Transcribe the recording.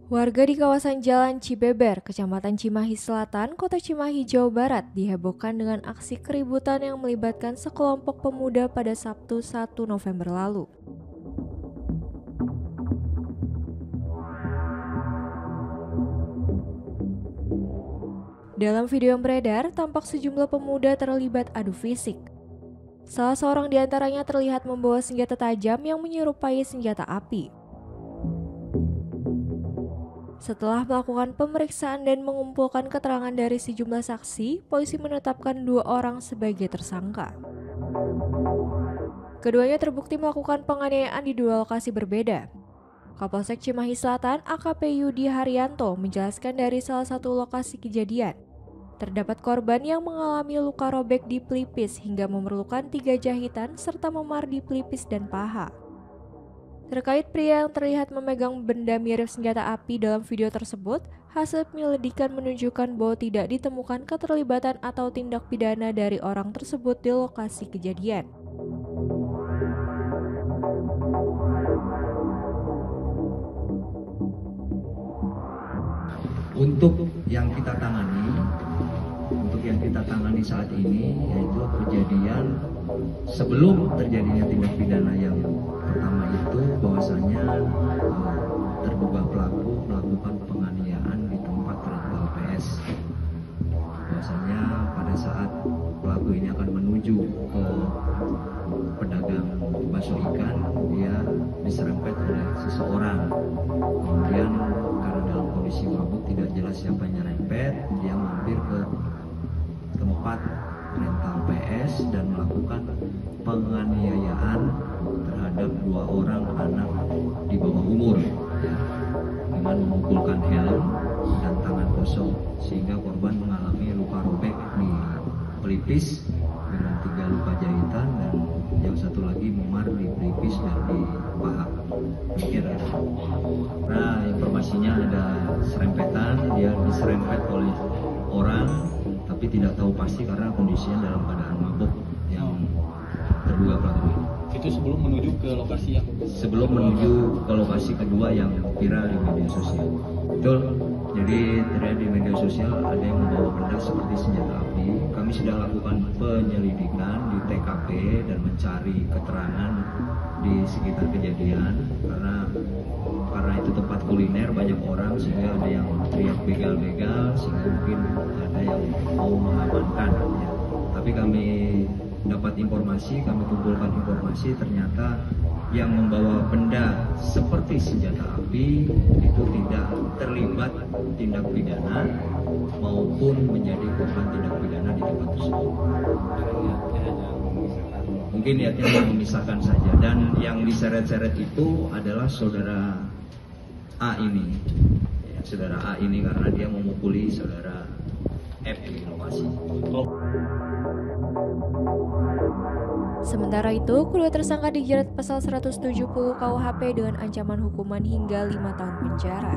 Warga di kawasan Jalan Cibeber, Kecamatan Cimahi Selatan, Kota Cimahi, Jawa Barat dihebohkan dengan aksi keributan yang melibatkan sekelompok pemuda pada Sabtu 1 November lalu. Dalam video yang beredar, tampak sejumlah pemuda terlibat adu fisik. Salah seorang di antaranya terlihat membawa senjata tajam yang menyerupai senjata api. Setelah melakukan pemeriksaan dan mengumpulkan keterangan dari sejumlah saksi, polisi menetapkan 2 orang sebagai tersangka. Keduanya terbukti melakukan penganiayaan di 2 lokasi berbeda. Kapolsek Cimahi Selatan AKP Yudi Haryanto menjelaskan dari salah satu lokasi kejadian. Terdapat korban yang mengalami luka robek di pelipis hingga memerlukan 3 jahitan serta memar di pelipis dan paha. Terkait pria yang terlihat memegang benda mirip senjata api dalam video tersebut, hasil penyelidikan menunjukkan bahwa tidak ditemukan keterlibatan atau tindak pidana dari orang tersebut di lokasi kejadian. Untuk yang kita tangani saat ini yaitu kejadian sebelum terjadinya tindak pidana yang pertama itu bahwasanya terduga pelaku melakukan penganiayaan di tempat rental PS. Bahwasanya pada saat pelaku ini akan menuju ke pedagang bakso ikan, dia diserempet oleh seseorang. Kemudian karena dalam kondisi mabuk tidak jelas siapa yang nyerempet, dia mampir ke tempat rental PS dan melakukan penganiayaan terhadap 2 orang anak di bawah umur dengan memukulkan helm dan tangan kosong sehingga korban mengalami luka robek di pelipis dengan 3 luka jahitan dan yang satu lagi memar di pelipis dan di paha. Nah, informasinya ada serempetan, dia diserempet oleh orang tapi tidak tahu pasti karena kondisinya dalam keadaan mabuk yang terduga pelaku. Itu sebelum menuju ke lokasi kedua yang viral di media sosial. Betul. Jadi terlihat di media sosial ada yang membawa benda seperti senjata api. Kami sedang lakukan penyelidikan di TKP dan mencari keterangan di sekitar kejadian karena itu tempat kuliner banyak orang sehingga ada yang teriak begal-begal sehingga mungkin ada yang mau mengamankan ya. Tapi kami dapat informasi, kami kumpulkan informasi ternyata yang membawa benda seperti senjata api itu tidak terlibat tindak pidana maupun menjadi korban tindak pidana di tempat tersebut. Mungkin niatnya memisahkan saja, dan yang diseret-seret itu adalah saudara A ini, ya, saudara A ini karena dia memukuli saudara F di lokasi. Sementara itu, kedua tersangka dijerat pasal 170 KUHP dengan ancaman hukuman hingga 5 tahun penjara.